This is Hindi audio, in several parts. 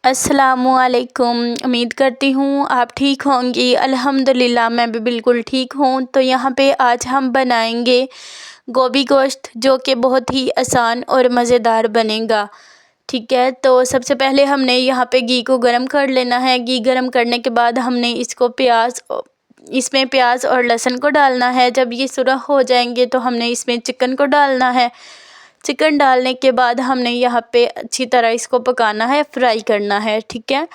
अस्सलामुअलैकुम। उम्मीद करती हूँ आप ठीक होंगी। अल्हम्दुलिल्लाह मैं भी बिल्कुल ठीक हूँ। तो यहाँ पे आज हम बनाएंगे गोभी गोश्त, जो कि बहुत ही आसान और मज़ेदार बनेगा। ठीक है, तो सबसे पहले हमने यहाँ पे घी को गर्म कर लेना है। घी गर्म करने के बाद हमने इसमें प्याज और लहसुन को डालना है। जब ये सुरख हो जाएंगे तो हमने इसमें चिकन को डालना है। चिकन डालने के बाद हमने यहाँ पे अच्छी तरह इसको पकाना है, फ्राई करना है। ठीक है,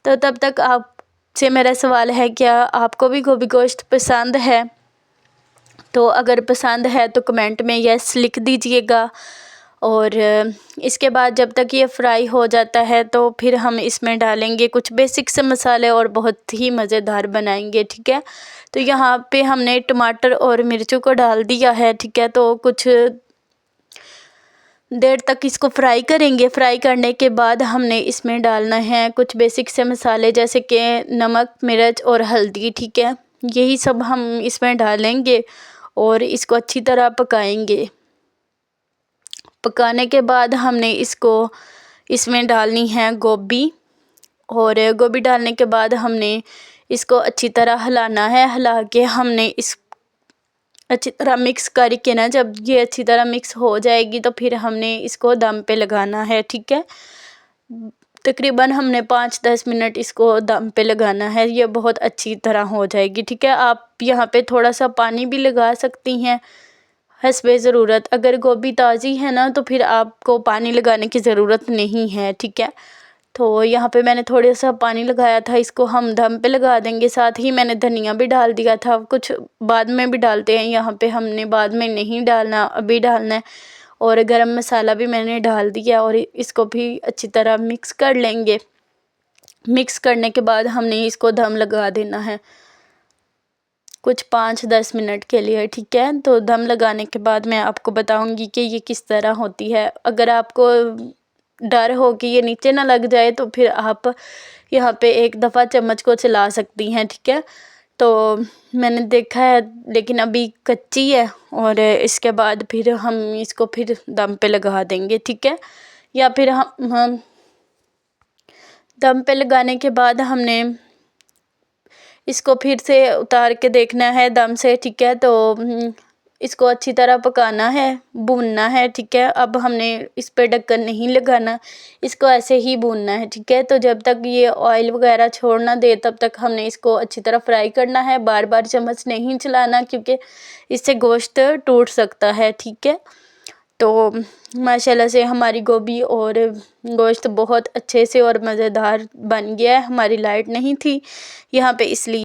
तो तब तक आपसे मेरा सवाल है, क्या आपको भी गोभी गोश्त पसंद है? तो अगर पसंद है तो कमेंट में यस लिख दीजिएगा। और इसके बाद जब तक ये फ्राई हो जाता है तो फिर हम इसमें डालेंगे कुछ बेसिक से मसाले और बहुत ही मज़ेदार बनाएंगे। ठीक है, तो यहाँ पे हमने टमाटर और मिर्चों को डाल दिया है। ठीक है, तो कुछ देर तक इसको फ्राई करेंगे। फ्राई करने के बाद हमने इसमें डालना है कुछ बेसिक से मसाले, जैसे कि नमक, मिर्च और हल्दी। ठीक है, यही सब हम इसमें डालेंगे और इसको अच्छी तरह पकाएंगे। पकाने के बाद हमने इसमें डालनी है गोभी, और गोभी डालने के बाद हमने इसको अच्छी तरह हिलाना है। हिला के हमने अच्छी तरह मिक्स करके ना, जब ये अच्छी तरह मिक्स हो जाएगी तो फिर हमने इसको दम पे लगाना है। ठीक है, तकरीबन हमने 5-10 मिनट इसको दम पे लगाना है। ये बहुत अच्छी तरह हो जाएगी। ठीक है, आप यहाँ पे थोड़ा सा पानी भी लगा सकती हैं हस्बे ज़रूरत। अगर गोभी ताज़ी है ना तो फिर आपको पानी लगाने की ज़रूरत नहीं है। ठीक है, तो यहाँ पे मैंने थोड़ा सा पानी लगाया था, इसको हम दम पे लगा देंगे। साथ ही मैंने धनिया भी डाल दिया था, कुछ बाद में भी डालते हैं, यहाँ पे हमने बाद में नहीं डालना, अभी डालना है। और गरम मसाला भी मैंने डाल दिया और इसको भी अच्छी तरह मिक्स कर लेंगे। मिक्स करने के बाद हमने इसको दम लगा देना है कुछ 5-10 मिनट के लिए। ठीक है, तो दम लगाने के बाद मैं आपको बताऊंगी कि ये किस तरह होती है। अगर आपको डर हो कि ये नीचे ना लग जाए तो फिर आप यहाँ पे एक दफ़ा चम्मच को चला सकती हैं। ठीक है, तो मैंने देखा है, लेकिन अभी कच्ची है, और इसके बाद फिर हम इसको फिर दम पे लगा देंगे। ठीक है, या फिर हम दम पे लगाने के बाद हमने इसको फिर से उतार के देखना है दम से। ठीक है, तो इसको अच्छी तरह पकाना है, भूनना है। ठीक है, अब हमने इस पे ढक्कन नहीं लगाना, इसको ऐसे ही भूनना है। ठीक है, तो जब तक ये ऑयल वगैरह छोड़ ना दे तब तक हमने इसको अच्छी तरह फ्राई करना है। बार बार चम्मच नहीं चलाना, क्योंकि इससे गोश्त टूट सकता है। ठीक है, तो माशाल्लाह से हमारी गोभी और गोश्त बहुत अच्छे से और मज़ेदार बन गया है। हमारी लाइट नहीं थी यहाँ पे, इसलिए